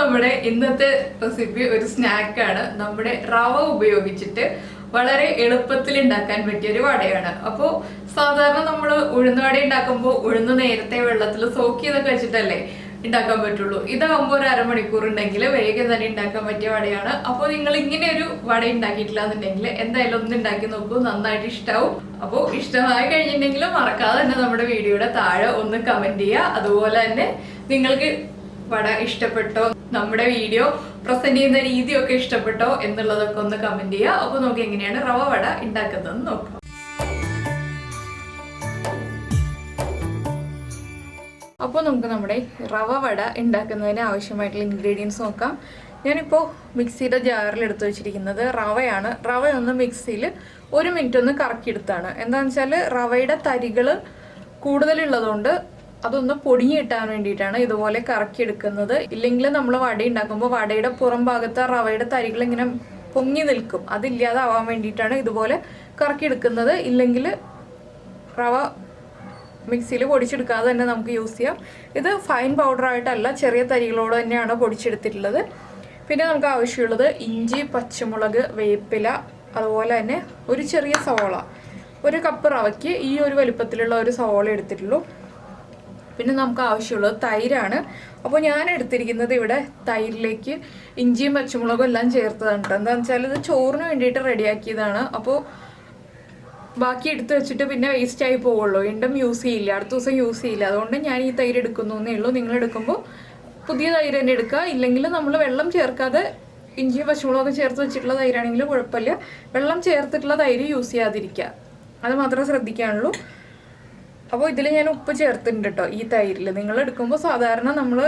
നമ്മുടെ ഇന്നത്തെ റെസിപ്പി ഒരു സ്നാക്കാണ്. നമ്മുടെ റവ ഉപയോഗിച്ചിട്ട് വളരെ എളുപ്പത്തിൽ ഉണ്ടാക്കാൻ പറ്റിയ ഒരു വടയാണ്. അപ്പോൾ സാധാരണ നമ്മൾ ഉഴുന്ന് വട ഉണ്ടാക്കുമ്പോൾ ഉഴുന്ന് നേരത്തെ വെള്ളത്തിൽ സോക്ക് ചെയ്തൊക്കെ വെച്ചിട്ടല്ലേ ഉണ്ടാക്കാൻ പറ്റുള്ളൂ. ഇതാകുമ്പോൾ ഒരു അരമണിക്കൂർ ഉണ്ടെങ്കിൽ വേഗം തന്നെ ഉണ്ടാക്കാൻ പറ്റിയ വടയാണ്. അപ്പോൾ നിങ്ങൾ ഇങ്ങനെ ഒരു വട ഉണ്ടാക്കിയിട്ടില്ല എന്നുണ്ടെങ്കിൽ എന്തായാലും ഒന്ന് ഉണ്ടാക്കി നോക്കൂ, നന്നായിട്ട് ഇഷ്ടാവും. അപ്പോൾ ഇഷ്ടമായി കഴിഞ്ഞിട്ടുണ്ടെങ്കിൽ മറക്കാതെ തന്നെ നമ്മുടെ വീഡിയോയുടെ താഴെ ഒന്ന് കമന്റ് ചെയ്യുക. അതുപോലെ തന്നെ നിങ്ങൾക്ക് വട ഇഷ്ടപ്പെട്ടോ, നമ്മുടെ വീഡിയോ പ്രസന്റ് ചെയ്യുന്ന രീതിയൊക്കെ ഇഷ്ടപ്പെട്ടോ എന്നുള്ളതൊക്കെ ഒന്ന് കമന്റ് ചെയ്യുക. അപ്പോൾ നമുക്ക് എങ്ങനെയാണ് റവ വട ഉണ്ടാക്കുന്നതെന്ന് നോക്കാം. അപ്പോൾ നമുക്ക് നമ്മുടെ റവ വട ഉണ്ടാക്കുന്നതിന് ആവശ്യമായിട്ടുള്ള ഇൻഗ്രീഡിയൻസ് നോക്കാം. ഞാനിപ്പോൾ മിക്സിയുടെ ജാറിൽ എടുത്തു വെച്ചിരിക്കുന്നത് റവയാണ്. റവ ഒന്ന് മിക്സിയിൽ 1 മിനിറ്റ് ഒന്ന് കറക്കിയെടുത്താണ്. എന്താണെന്ന് വെച്ചാൽ റവയുടെ തരികൾ കൂടുതലുള്ളതുകൊണ്ട് അതൊന്ന് പൊടിഞ്ഞ് കിട്ടാൻ വേണ്ടിയിട്ടാണ് ഇതുപോലെ കറക്കിയെടുക്കുന്നത്. ഇല്ലെങ്കിൽ നമ്മൾ വട ഉണ്ടാക്കുമ്പോൾ വടയുടെ പുറം ഭാഗത്ത് റവയുടെ തരികൾ ഇങ്ങനെ പൊങ്ങി നിൽക്കും. അതില്ലാതാവാൻ വേണ്ടിയിട്ടാണ് ഇതുപോലെ കറക്കിയെടുക്കുന്നത്. ഇല്ലെങ്കിൽ റവ മിക്സിയിൽ പൊടിച്ചെടുക്കാതെ തന്നെ നമുക്ക് യൂസ് ചെയ്യാം. ഇത് ഫൈൻ പൗഡറായിട്ടല്ല, ചെറിയ തരികളോട് തന്നെയാണ് പൊടിച്ചെടുത്തിട്ടുള്ളത്. പിന്നെ നമുക്ക് ആവശ്യമുള്ളത് ഇഞ്ചി, പച്ചമുളക്, വേപ്പില, അതുപോലെ തന്നെ ഒരു ചെറിയ സവോള. 1 കപ്പ് റവയ്ക്ക് ഈ ഒരു വലിപ്പത്തിലുള്ള ഒരു സവോള എടുത്തിട്ടുള്ളൂ. പിന്നെ നമുക്ക് ആവശ്യമുള്ളത് തൈരാണ്. അപ്പോൾ ഞാൻ എടുത്തിരിക്കുന്നത് ഇവിടെ തൈരിലേക്ക് ഇഞ്ചിയും പച്ചമുളകും എല്ലാം ചേർത്തതാണ്. എന്താണെന്ന് വെച്ചാൽ ഇത് ചോറിന് വേണ്ടിയിട്ട് റെഡിയാക്കിയതാണ്. അപ്പോൾ ബാക്കി എടുത്ത് വെച്ചിട്ട് പിന്നെ വേസ്റ്റ് ആയി പോവുള്ളൂ, വീണ്ടും യൂസ് ചെയ്യില്ല, അടുത്ത ദിവസം യൂസ് ചെയ്യില്ല. അതുകൊണ്ട് ഞാൻ ഈ തൈര് എടുക്കുന്നു എന്നേ ഉള്ളൂ. നിങ്ങൾ എടുക്കുമ്പോൾ പുതിയ തൈര് തന്നെ എടുക്കുക. ഇല്ലെങ്കിൽ നമ്മൾ വെള്ളം ചേർക്കാതെ ഇഞ്ചിയും പച്ചമുളകൊക്കെ ചേർത്ത് വെച്ചിട്ടുള്ള തൈരാണെങ്കിൽ കുഴപ്പമില്ല. വെള്ളം ചേർത്തിട്ടുള്ള തൈര് യൂസ് ചെയ്യാതിരിക്കുക, അത് മാത്രമേ ശ്രദ്ധിക്കാനുള്ളൂ. അപ്പോൾ ഇതിൽ ഞാൻ ഉപ്പ് ചേർത്തിട്ടുണ്ട് കേട്ടോ ഈ തൈരിൽ. നിങ്ങൾ എടുക്കുമ്പോൾ സാധാരണ നമ്മൾ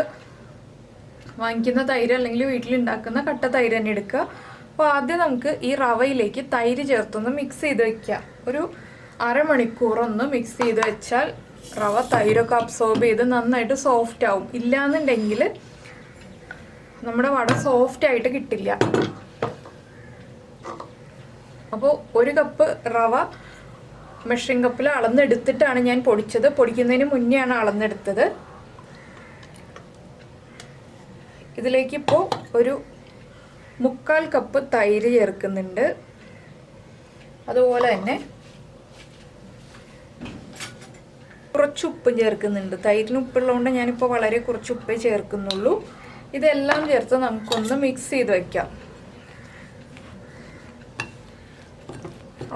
വാങ്ങിക്കുന്ന തൈര് അല്ലെങ്കിൽ വീട്ടിലുണ്ടാക്കുന്ന കട്ട തൈര് തന്നെ എടുക്കുക. അപ്പോൾ ആദ്യം നമുക്ക് ഈ റവയിലേക്ക് തൈര് ചേർത്തൊന്ന് മിക്സ് ചെയ്ത് വെക്കുക. ഒരു അരമണിക്കൂറൊന്ന് മിക്സ് ചെയ്ത് വെച്ചാൽ റവ തൈരൊക്കെ അബ്സോർബ് ചെയ്ത് നന്നായിട്ട് സോഫ്റ്റ് ആവും. ഇല്ലാന്നുണ്ടെങ്കിൽ നമ്മുടെ വട സോഫ്റ്റ് ആയിട്ട് കിട്ടില്ല. അപ്പോൾ 1 കപ്പ് റവ മെഷറിംഗ് കപ്പിൽ അളന്നെടുത്തിട്ടാണ് ഞാൻ പൊടിച്ചത്. പൊടിക്കുന്നതിന് മുന്നെയാണ് അളന്നെടുത്തത്. ഇതിലേക്ക് ഇപ്പോൾ ഒരു 3/4 കപ്പ് തൈര് ചേർക്കുന്നുണ്ട്. അതുപോലെ തന്നെ കുറച്ച് ഉപ്പും ചേർക്കുന്നുണ്ട്. തൈരിന് ഉപ്പുള്ളതുകൊണ്ട് ഞാനിപ്പോൾ വളരെ കുറച്ച് ഉപ്പേ ചേർക്കുന്നുള്ളൂ. ഇതെല്ലാം ചേർത്ത് നമുക്കൊന്ന് മിക്സ് ചെയ്ത് വയ്ക്കാം.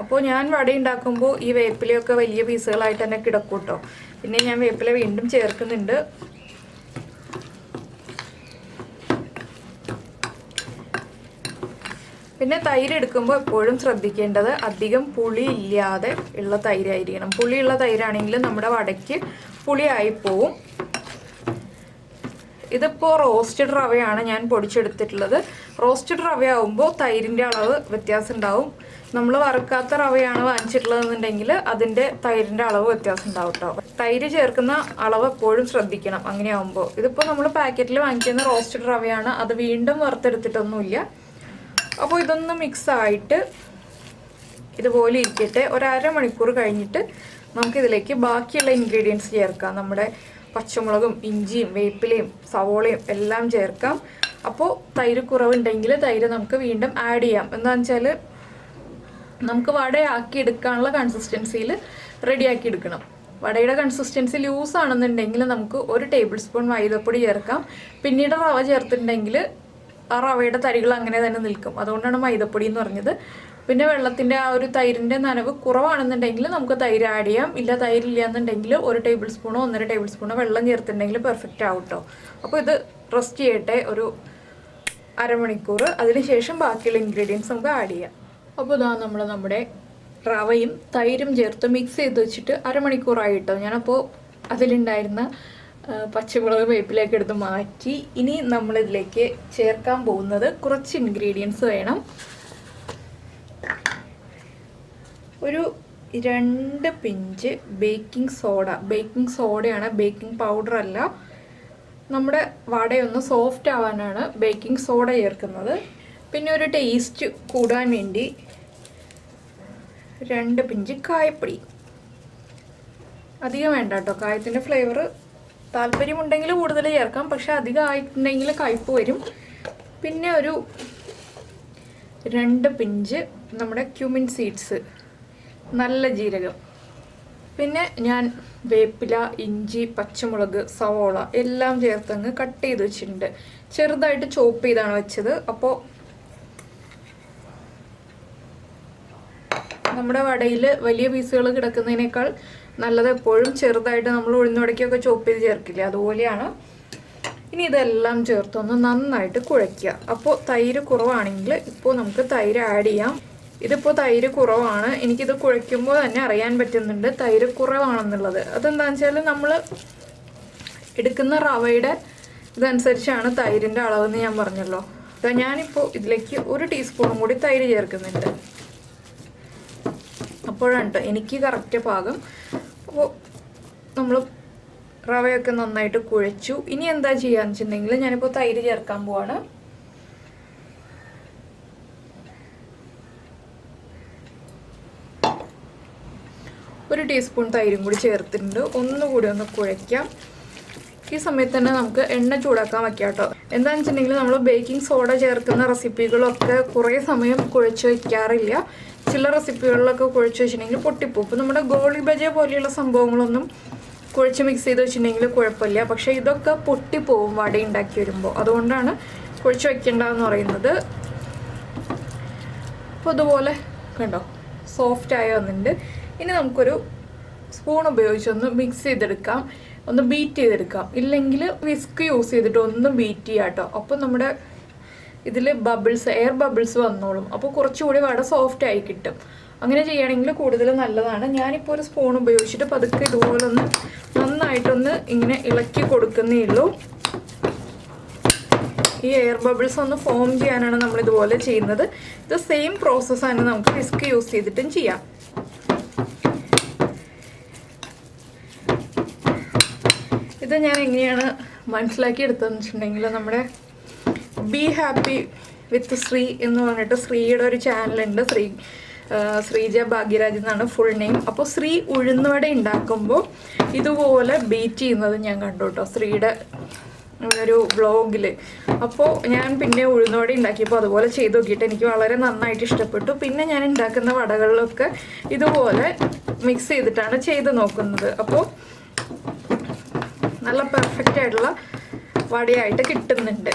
അപ്പോൾ ഞാൻ വട ഉണ്ടാക്കുമ്പോൾ ഈ വേപ്പിലയൊക്കെ വലിയ പീസുകളായിട്ട് തന്നെ കിടക്കും കേട്ടോ. പിന്നെ ഞാൻ വേപ്പില വീണ്ടും ചേർക്കുന്നുണ്ട്. പിന്നെ തൈര് എടുക്കുമ്പോൾ എപ്പോഴും ശ്രദ്ധിക്കേണ്ടത് അധികം പുളി ഇല്ലാതെ ഉള്ള തൈരായിരിക്കണം. പുളിയുള്ള തൈരാണെങ്കിൽ നമ്മുടെ വടയ്ക്ക് പുളിയായി പോവും. ഇതിപ്പോൾ റോസ്റ്റഡ് റവയാണ് ഞാൻ പൊടിച്ചെടുത്തിട്ടുള്ളത്. റോസ്റ്റഡ് റവയാകുമ്പോൾ തൈരിൻ്റെ അളവ് വ്യത്യാസം ഉണ്ടാവും. നമ്മൾ വറുക്കാത്ത റവയാണ് വാങ്ങിച്ചിട്ടുള്ളതെന്നുണ്ടെങ്കിൽ അതിൻ്റെ തൈരിൻ്റെ അളവ് വ്യത്യാസം ഉണ്ടാവും കേട്ടോ. തൈര് ചേർക്കുന്ന അളവ് എപ്പോഴും ശ്രദ്ധിക്കണം അങ്ങനെയാകുമ്പോൾ. ഇതിപ്പോൾ നമ്മൾ പാക്കറ്റിൽ വാങ്ങിക്കുന്ന റോസ്റ്റഡ് റവയാണ്, അത് വീണ്ടും വറുത്തെടുത്തിട്ടൊന്നുമില്ല. അപ്പോൾ ഇതൊന്ന് മിക്സായിട്ട് ഇതുപോലെ ഇരിക്കട്ടെ. ഒരു അരമണിക്കൂർ കഴിഞ്ഞിട്ട് നമുക്കിതിലേക്ക് ബാക്കിയുള്ള ഇൻഗ്രീഡിയൻസ് ചേർക്കാം. നമ്മുടെ പച്ചമുളകും ഇഞ്ചിയും വേപ്പിലയും സവോളയും എല്ലാം ചേർക്കാം. അപ്പോൾ തൈര് കുറവുണ്ടെങ്കിൽ തൈര് നമുക്ക് വീണ്ടും ആഡ് ചെയ്യാം. എന്താണെന്ന് വെച്ചാൽ നമുക്ക് വടയാക്കി എടുക്കാനുള്ള കൺസിസ്റ്റൻസിയിൽ റെഡിയാക്കി എടുക്കണം. വടയുടെ കൺസിസ്റ്റൻസി ലൂസ് ആണെന്നുണ്ടെങ്കിൽ നമുക്ക് 1 ടേബിൾ സ്പൂൺ മൈദപ്പൊടി ചേർക്കാം. പിന്നീട് റവ ചേർത്തിട്ടുണ്ടെങ്കിൽ ആ റവയുടെ തരികൾ അങ്ങനെ തന്നെ നിൽക്കും. അതുകൊണ്ടാണ് മൈദപ്പൊടി എന്ന് പറഞ്ഞത്. പിന്നെ വെള്ളത്തിൻ്റെ ആ ഒരു തൈരിൻ്റെ നനവ് കുറവാണെന്നുണ്ടെങ്കിൽ നമുക്ക് തൈര് ആഡ് ചെയ്യാം. ഇല്ല തൈരില്ല എന്നുണ്ടെങ്കിൽ 1 ടേബിൾ സ്പൂണോ 1.5 ടേബിൾ സ്പൂണോ വെള്ളം ചേർത്തിട്ടുണ്ടെങ്കിൽ പെർഫെക്റ്റ് ആവും കേട്ടോ. അപ്പോൾ ഇത് റെസ്റ്റ് ചെയ്യട്ടെ ഒരു അരമണിക്കൂർ. അതിനുശേഷം ബാക്കിയുള്ള ഇൻഗ്രീഡിയൻസ് നമുക്ക് ആഡ് ചെയ്യാം. അപ്പോൾ ഇതാ നമ്മുടെ റവയും തൈരും ചേർത്ത് മിക്സ് ചെയ്ത് വെച്ചിട്ട് അരമണിക്കൂറായി കേട്ടോ. ഞാനപ്പോൾ അതിലുണ്ടായിരുന്ന പച്ചമുളക് വേപ്പിലേക്ക് എടുത്ത് മാറ്റി. ഇനി നമ്മളിതിലേക്ക് ചേർക്കാൻ പോകുന്നത് കുറച്ച് ഇൻഗ്രീഡിയൻസ് വേണം. ഒരു 2 പിഞ്ച് ബേക്കിംഗ് സോഡ. ബേക്കിംഗ് സോഡയാണ്, ബേക്കിംഗ് പൗഡർ അല്ല. നമ്മുടെ വടയൊന്ന് സോഫ്റ്റ് ആവാനാണ് ബേക്കിംഗ് സോഡ ചേർക്കുന്നത്. പിന്നെ ഒരു ടേസ്റ്റ് കൂടാൻ വേണ്ടി 2 പിഞ്ച് കായപ്പൊടി. അധികം വേണ്ട കേട്ടോ, കായത്തിൻ്റെ ഫ്ലേവർ താല്പര്യമുണ്ടെങ്കിൽ കൂടുതൽ ചേർക്കാം, പക്ഷെ അധികം ആയിട്ടുണ്ടെങ്കിൽ കയ്പ്പ് വരും. പിന്നെ ഒരു 2 പിഞ്ച് നമ്മുടെ ക്യുമിൻ സീഡ്സ്, നല്ല ജീരകം. പിന്നെ ഞാൻ വേപ്പില, ഇഞ്ചി, പച്ചമുളക്, സവോള എല്ലാം ചേർത്തങ്ങ് കട്ട് ചെയ്ത് വെച്ചിട്ടുണ്ട്. ചെറുതായിട്ട് ചോപ്പ് ചെയ്താണ് വെച്ചത്. അപ്പോൾ നമ്മുടെ വടയിൽ വലിയ പീസുകൾ കിടക്കുന്നതിനേക്കാൾ നല്ലത് എപ്പോഴും ചെറുതായിട്ട് നമ്മൾ ഉഴുന്നുവടയ്ക്കൊക്കെ ചോപ്പ് ചെയ്ത് ചേർക്കില്ല, അതുപോലെയാണ്. ഇനി ഇതെല്ലാം ചേർത്തൊന്ന് നന്നായിട്ട് കുഴയ്ക്കുക. അപ്പോൾ തൈര് കുറവാണെങ്കിൽ ഇപ്പോൾ നമുക്ക് തൈര് ആഡ് ചെയ്യാം. ഇതിപ്പോൾ തൈര് കുറവാണ്, എനിക്കിത് കുഴയ്ക്കുമ്പോൾ തന്നെ അറിയാൻ പറ്റുന്നുണ്ട് തൈര് കുറവാണെന്നുള്ളത്. അതെന്താണെന്ന് വെച്ചാൽ നമ്മൾ എടുക്കുന്ന റവയുടെ ഇതനുസരിച്ചാണ് തൈരിൻ്റെ അളവെന്ന് ഞാൻ പറഞ്ഞല്ലോ. അപ്പോൾ ഞാനിപ്പോൾ ഇതിലേക്ക് 1 ടീസ്പൂണും കൂടി തൈര് ചേർക്കുന്നുണ്ട്. അപ്പോഴാണ് എനിക്ക് കറക്റ്റ് പാകം. അപ്പോൾ നമ്മൾ റവയൊക്കെ നന്നായിട്ട് കുഴച്ചു. ഇനി എന്താ ചെയ്യാന്ന് വെച്ചിട്ടുണ്ടെങ്കിൽ ഞാനിപ്പോൾ തൈര് ചേർക്കാൻ പോവാണ്. ഒരു ടീസ്പൂൺ തൈരും കൂടി ചേർത്തിട്ടുണ്ട്. ഒന്നുകൂടി ഒന്ന് കുഴയ്ക്കാം. ഈ സമയത്ത് തന്നെ നമുക്ക് എണ്ണ ചൂടാക്കാൻ വയ്ക്കാം കേട്ടോ. എന്താണെന്ന് വെച്ചിട്ടുണ്ടെങ്കിൽ നമ്മൾ ബേക്കിംഗ് സോഡ ചേർക്കുന്ന റെസിപ്പികളൊക്കെ കുറേ സമയം കുഴച്ച് വയ്ക്കാറില്ല. ചില റെസിപ്പികളിലൊക്കെ കുഴച്ച് വെച്ചിട്ടുണ്ടെങ്കിൽ പൊട്ടിപ്പോവും. ഇപ്പോൾ നമ്മുടെ ഗോളി ബജ പോലെയുള്ള സംഭവങ്ങളൊന്നും കുഴച്ച് മിക്സ് ചെയ്ത് വെച്ചിട്ടുണ്ടെങ്കിൽ കുഴപ്പമില്ല. പക്ഷേ ഇതൊക്കെ പൊട്ടിപ്പോവും വട ഉണ്ടാക്കി വരുമ്പോൾ. അതുകൊണ്ടാണ് കുഴച്ച് വയ്ക്കേണ്ടതെന്ന് പറയുന്നത്. അപ്പോൾ അതുപോലെ കണ്ടോ സോഫ്റ്റായി വന്നിട്ടുണ്ട്. ഇനി നമുക്കൊരു സ്പൂൺ ഉപയോഗിച്ചൊന്ന് മിക്സ് ചെയ്തെടുക്കാം, ഒന്ന് ബീറ്റ് ചെയ്തെടുക്കാം. ഇല്ലെങ്കിൽ വിസ്ക് യൂസ് ചെയ്തിട്ട് ഒന്ന് ബീറ്റ് ചെയ്യാം കേട്ടോ. അപ്പോൾ നമ്മുടെ ഇതിൽ ബബിൾസ്, എയർ ബബിൾസ് വന്നോളും. അപ്പോൾ കുറച്ചുകൂടി വട സോഫ്റ്റ് ആയി കിട്ടും. അങ്ങനെ ചെയ്യുകയാണെങ്കിൽ കൂടുതൽ നല്ലതാണ്. ഞാനിപ്പോൾ ഒരു സ്പൂൺ ഉപയോഗിച്ചിട്ട് പതുക്കെ ഇതുപോലെ ഒന്ന് നന്നായിട്ടൊന്ന് ഇങ്ങനെ ഇളക്കി കൊടുക്കുന്നേ ഉള്ളൂ. ഈ എയർ ബബിൾസ് ഒന്ന് ഫോം ചെയ്യാനാണ് നമ്മൾ ഇതുപോലെ ചെയ്യുന്നത്. ഇത് സെയിം പ്രോസസ്സാണ് നമുക്ക് വിസ്ക് യൂസ് ചെയ്തിട്ടും ചെയ്യാം. ഇത് ഞാൻ എങ്ങനെയാണ് മനസ്സിലാക്കി എടുത്തതെന്ന് വെച്ചിട്ടുണ്ടെങ്കിൽ നമ്മുടെ ബി ഹാപ്പി വിത്ത് ശ്രീ എന്ന് പറഞ്ഞിട്ട് ശ്രീയുടെ ഒരു ചാനലുണ്ട്. ശ്രീജ ഭാഗ്യരാജ് എന്നാണ് ഫുൾ നെയിം. അപ്പോൾ ശ്രീ ഉഴുന്നുവട ഉണ്ടാക്കുമ്പോൾ ഇതുപോലെ ബീറ്റ് ചെയ്യുന്നത് ഞാൻ കണ്ടു കേട്ടോ, ശ്രീയുടെ ഒരു വ്ളോഗിൽ. അപ്പോൾ ഞാൻ പിന്നെ ഉഴുന്നുവട ഉണ്ടാക്കിയപ്പോൾ അതുപോലെ ചെയ്ത് നോക്കിയിട്ട് എനിക്ക് വളരെ നന്നായിട്ട് ഇഷ്ടപ്പെട്ടു. പിന്നെ ഞാൻ ഉണ്ടാക്കുന്ന വടകളിലൊക്കെ ഇതുപോലെ മിക്സ് ചെയ്തിട്ടാണ് ചെയ്ത് നോക്കുന്നത്. അപ്പോൾ നല്ല പെർഫെക്റ്റ് ആയിട്ടുള്ള വടയായിട്ട് കിട്ടുന്നുണ്ട്.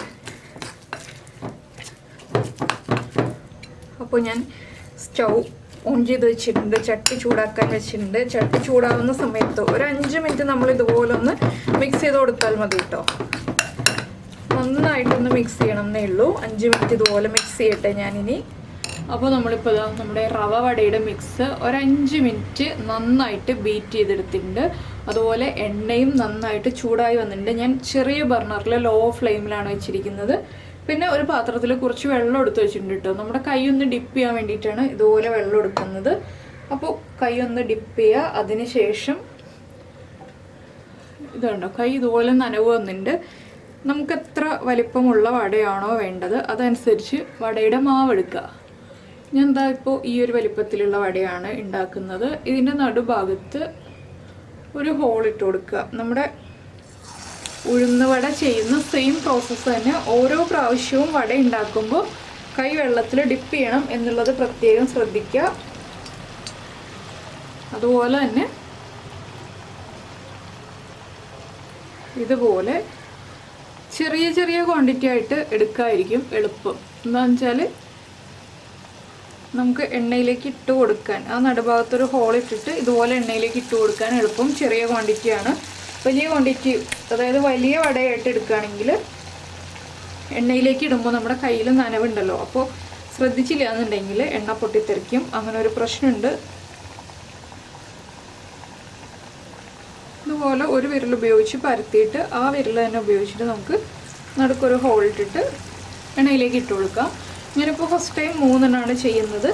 അപ്പോൾ ഞാൻ സ്റ്റൗ ഓൺ ചെയ്ത് വെച്ചിട്ടുണ്ട്, ചട്ടി ചൂടാക്കാൻ വെച്ചിട്ടുണ്ട്. ചട്ടി ചൂടാവുന്ന സമയത്ത് ഒരു 5 മിനിറ്റ് നമ്മൾ ഇതുപോലെ ഒന്ന് മിക്സ് ചെയ്ത് കൊടുത്താൽ മതി കേട്ടോ. നന്നായിട്ടൊന്ന് മിക്സ് ചെയ്യണം എന്നേ ഉള്ളൂ. 5 മിനിറ്റ് ഇതുപോലെ മിക്സ് ചെയ്യട്ടെ ഞാനിനി. അപ്പോൾ നമ്മളിപ്പോൾ നമ്മുടെ റവ വടയുടെ മിക്സ് ഒരു 5 മിനിറ്റ് നന്നായിട്ട് ബീറ്റ് ചെയ്തെടുത്തിട്ടുണ്ട്. അതുപോലെ എണ്ണയും നന്നായിട്ട് ചൂടായി വന്നിട്ടുണ്ട്. ഞാൻ ചെറിയ ബർണറിൽ ലോ ഫ്ലെയിമിലാണ് വെച്ചിരിക്കുന്നത്. പിന്നെ ഒരു പാത്രത്തിൽ കുറച്ച് വെള്ളം എടുത്ത് വെച്ചിട്ടുണ്ട് കേട്ടോ. നമ്മുടെ കൈ ഒന്ന് ഡിപ്പ് ചെയ്യാൻ വേണ്ടിയിട്ടാണ് ഇതുപോലെ വെള്ളം എടുക്കുന്നത്. അപ്പോൾ കൈ ഒന്ന് ഡിപ്പ് ചെയ്യുക. അതിന് ശേഷം ഇതുണ്ടോ, കൈ ഇതുപോലെ നനവ് വന്നിട്ടുണ്ട്. നമുക്ക് എത്ര വലിപ്പമുള്ള വടയാണോ വേണ്ടത് അതനുസരിച്ച് വടയുടെ മാവ് എടുക്കുക. ഞാൻ എന്താ ഇപ്പോൾ ഈ ഒരു വലിപ്പത്തിലുള്ള വടയാണ് ഉണ്ടാക്കുന്നത്. ഇതിൻ്റെ നടുഭാഗത്ത് ഒരു ഹോൾ ഇട്ട് കൊടുക്കുക. നമ്മുടെ ഉഴുന്നുവട ചെയ്യുന്ന സെയിം പ്രോസസ്സ് തന്നെ ഓരോ പ്രാവശ്യവും വട ഉണ്ടാക്കുമ്പോൾ കൈ വെള്ളത്തിൽ ഡിപ്പ് ചെയ്യണം എന്നുള്ളത് പ്രത്യേകം ശ്രദ്ധിക്കുക. അതുപോലെ തന്നെ ഇതുപോലെ ചെറിയ ചെറിയ ക്വാണ്ടിറ്റി ആയിട്ട് എടുക്കാതിരിക്കും എളുപ്പം. എന്താണെന്ന് വെച്ചാൽ നമുക്ക് എണ്ണയിലേക്ക് ഇട്ട് കൊടുക്കാൻ, ആ നടുഭാഗത്തൊരു ഹോൾ ഇട്ടിട്ട് ഇതുപോലെ എണ്ണയിലേക്ക് ഇട്ട് കൊടുക്കാൻ എളുപ്പം. ചെറിയ ക്വാണ്ടിറ്റിയാണ്. വലിയ ക്വാണ്ടിറ്റി, അതായത് വലിയ വടയായിട്ട് എടുക്കുകയാണെങ്കിൽ എണ്ണയിലേക്ക് ഇടുമ്പോൾ നമ്മുടെ കയ്യിൽ നനവുണ്ടല്ലോ, അപ്പോൾ ശ്രദ്ധിച്ചില്ല എന്നുണ്ടെങ്കിൽ എണ്ണ പൊട്ടിത്തെറിക്കും. അങ്ങനെ ഒരു പ്രശ്നമുണ്ട്. ഇതുപോലെ ഒരു വിരൽ ഉപയോഗിച്ച് പരത്തിയിട്ട് ആ വിരൽ തന്നെ ഉപയോഗിച്ചിട്ട് നമുക്ക് നടുക്കൊരു ഹോൾ ഇട്ടിട്ട് എണ്ണയിലേക്ക് ഇട്ട് കൊടുക്കാം. ഞാനിപ്പോൾ ഫസ്റ്റ് ടൈം 3 എണ്ണമാണ് ചെയ്യുന്നത്.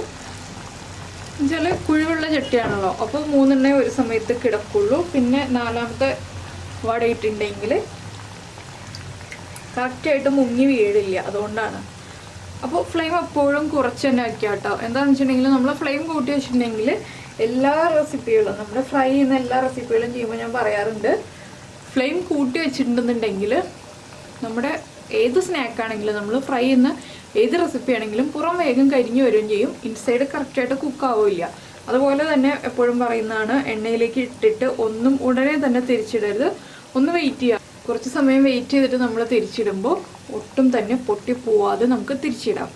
എന്നുവെച്ചാൽ കുഴിവുള്ള ചട്ടിയാണല്ലോ, അപ്പോൾ 3 എണ്ണേ ഒരു സമയത്ത് കിടക്കുള്ളൂ. പിന്നെ 4ാമത്തെ വട ഇട്ടുണ്ടെങ്കിൽ കറക്റ്റായിട്ട് മുങ്ങി വീഴില്ല, അതുകൊണ്ടാണ്. അപ്പോൾ ഫ്ലെയിം എപ്പോഴും കുറച്ച് തന്നെ വയ്ക്കുക കേട്ടോ. എന്താണെന്ന് വെച്ചിട്ടുണ്ടെങ്കിൽ നമ്മൾ ഫ്ലെയിം കൂട്ടി വെച്ചിട്ടുണ്ടെങ്കിൽ എല്ലാ റെസിപ്പികളും, നമ്മുടെ ഫ്രൈ ചെയ്യുന്ന എല്ലാ റെസിപ്പികളും ചെയ്യുമ്പോൾ ഞാൻ പറയാറുണ്ട് ഫ്ലെയിം കൂട്ടി വെച്ചിട്ടുണ്ടെന്നുണ്ടെങ്കിൽ നമ്മുടെ ഏത് സ്നാക്കാണെങ്കിലും നമ്മൾ ഫ്രൈ ചെയ്യുന്ന ഏത് റെസിപ്പി ആണെങ്കിലും പുറം വേഗം കരിഞ്ഞു വരികയും ചെയ്യും, ഇൻസൈഡ് കറക്റ്റായിട്ട് കുക്കാവില്ല. അതുപോലെ തന്നെ എപ്പോഴും പറയുന്നതാണ്, എണ്ണയിലേക്ക് ഇട്ടിട്ട് ഒന്നും ഉടനെ തന്നെ തിരിച്ചിടരുത്, ഒന്ന് വെയിറ്റ് ചെയ്യുക. കുറച്ച് സമയം വെയിറ്റ് ചെയ്തിട്ട് നമ്മൾ തിരിച്ചിടുമ്പോൾ ഒട്ടും തന്നെ പൊട്ടിപ്പോവാതെ നമുക്ക് തിരിച്ചിടാം.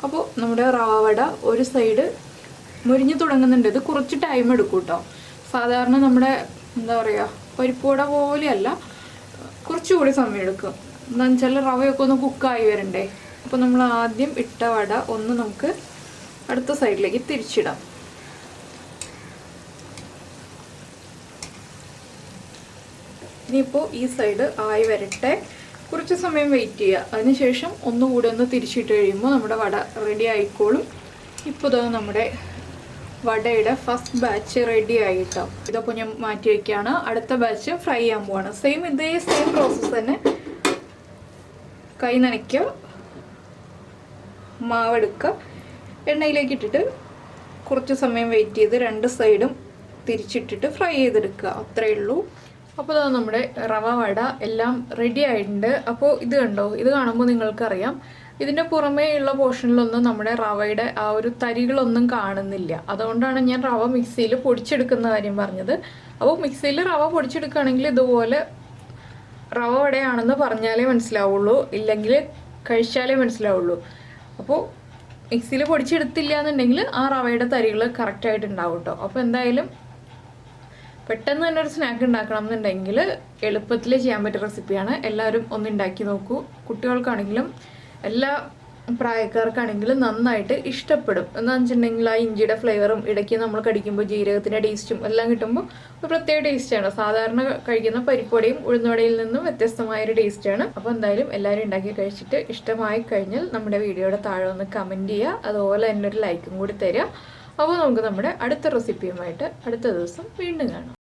അപ്പോൾ നമ്മുടെ റവ വട ഒരു സൈഡ് മുരിഞ്ഞ് തുടങ്ങുന്നുണ്ട്. ഇത് കുറച്ച് ടൈം എടുക്കും കേട്ടോ. സാധാരണ നമ്മുടെ എന്താ പറയുക പരിപ്പ് വട പോലെയല്ല, കുറച്ചുകൂടി സമയം എടുക്കും. എന്താണെന്ന് വെച്ചാൽ റവയൊക്കെ ഒന്ന് കുക്കായി വരണ്ടേ. അപ്പോൾ നമ്മൾ ആദ്യം ഇട്ട വട ഒന്ന് നമുക്ക് അടുത്ത സൈഡിലേക്ക് തിരിച്ചിടാം. ഇനിയിപ്പോൾ ഈ സൈഡ് ആയി വരട്ടെ, കുറച്ച് സമയം വെയിറ്റ് ചെയ്യുക. അതിനുശേഷം ഒന്നുകൂടി ഒന്ന് തിരിച്ചിട്ട് കഴിയുമ്പോൾ നമ്മുടെ വട റെഡി ആയിക്കോളും. ഇപ്പോൾ ഇതാ നമ്മുടെ വടയുടെ ഫസ്റ്റ് ബാച്ച് റെഡി ആയിട്ടോ. ഇതൊക്കെ ഞാൻ മാറ്റി വയ്ക്കുകയാണ്. അടുത്ത ബാച്ച് ഫ്രൈ ചെയ്യാൻ പോവാണ്. ഇതേ സെയിം പ്രോസസ്സ് തന്നെ. കൈ നനയ്ക്കുക, മാവെടുക്കുക, എണ്ണയിലേക്ക് ഇട്ടിട്ട് കുറച്ച് സമയം വെയിറ്റ് ചെയ്ത് രണ്ട് സൈഡും തിരിച്ചിട്ടിട്ട് ഫ്രൈ ചെയ്തെടുക്കുക. അത്രയേ ഉള്ളൂ. അപ്പോൾ ഇതാ നമ്മുടെ റവ വട എല്ലാം റെഡി ആയിട്ടുണ്ട്. അപ്പോൾ ഇത് കണ്ടോ, ഇത് കാണുമ്പോൾ നിങ്ങൾക്കറിയാം ഇതിൻ്റെ പുറമേ ഉള്ള പോർഷനിലൊന്നും നമ്മുടെ റവയുടെ ആ ഒരു തരികളൊന്നും കാണുന്നില്ല. അതുകൊണ്ടാണ് ഞാൻ റവ മിക്സിയിൽ പൊടിച്ചെടുക്കുന്ന കാര്യം പറഞ്ഞത്. അപ്പോൾ മിക്സിയിൽ റവ പൊടിച്ചെടുക്കുകയാണെങ്കിൽ ഇതുപോലെ റവ വടയാണെന്ന് പറഞ്ഞാലേ മനസ്സിലാവുള്ളൂ, ഇല്ലെങ്കിൽ കഴിച്ചാലേ മനസ്സിലാവുള്ളൂ. അപ്പോൾ മിക്സിയിൽ പൊടിച്ചെടുത്തില്ല എന്നുണ്ടെങ്കിൽ ആ റവയുടെ തരികൾ കറക്റ്റായിട്ട് ഉണ്ടാവും കേട്ടോ. അപ്പോൾ എന്തായാലും പെട്ടെന്ന് തന്നെ ഒരു സ്നാക്ക് ഉണ്ടാക്കണം എന്നുണ്ടെങ്കിൽ എളുപ്പത്തിൽ ചെയ്യാൻ പറ്റിയ റെസിപ്പിയാണ്. എല്ലാവരും ഒന്ന് ഉണ്ടാക്കി നോക്കൂ. കുട്ടികൾക്കാണെങ്കിലും എല്ലാ പ്രായക്കാർക്കാണെങ്കിലും നന്നായിട്ട് ഇഷ്ടപ്പെടും. എന്താണെന്ന് വെച്ചിട്ടുണ്ടെങ്കിൽ ആ ഇഞ്ചിയുടെ ഫ്ലേവറും ഇടയ്ക്ക് നമ്മൾ കടിക്കുമ്പോൾ ജീരകത്തിൻ്റെ ടേസ്റ്റും എല്ലാം കിട്ടുമ്പോൾ ഒരു പ്രത്യേക ടേസ്റ്റാണ്. സാധാരണ കഴിക്കുന്ന പരിപ്പുവടയും ഉഴുന്നുവടയിൽ നിന്നും വ്യത്യസ്തമായൊരു ടേസ്റ്റാണ്. അപ്പോൾ എന്തായാലും എല്ലാവരും ഉണ്ടാക്കി കഴിച്ചിട്ട് ഇഷ്ടമായി കഴിഞ്ഞാൽ നമ്മുടെ വീഡിയോയുടെ താഴെ ഒന്ന് കമൻറ്റ് ചെയ്യുക. അതുപോലെ തന്നെ ഒരു ലൈക്കും കൂടി തരിക. അപ്പോൾ നമുക്ക് നമ്മുടെ അടുത്ത റെസിപ്പിയുമായിട്ട് അടുത്ത ദിവസം വീണ്ടും കാണാം.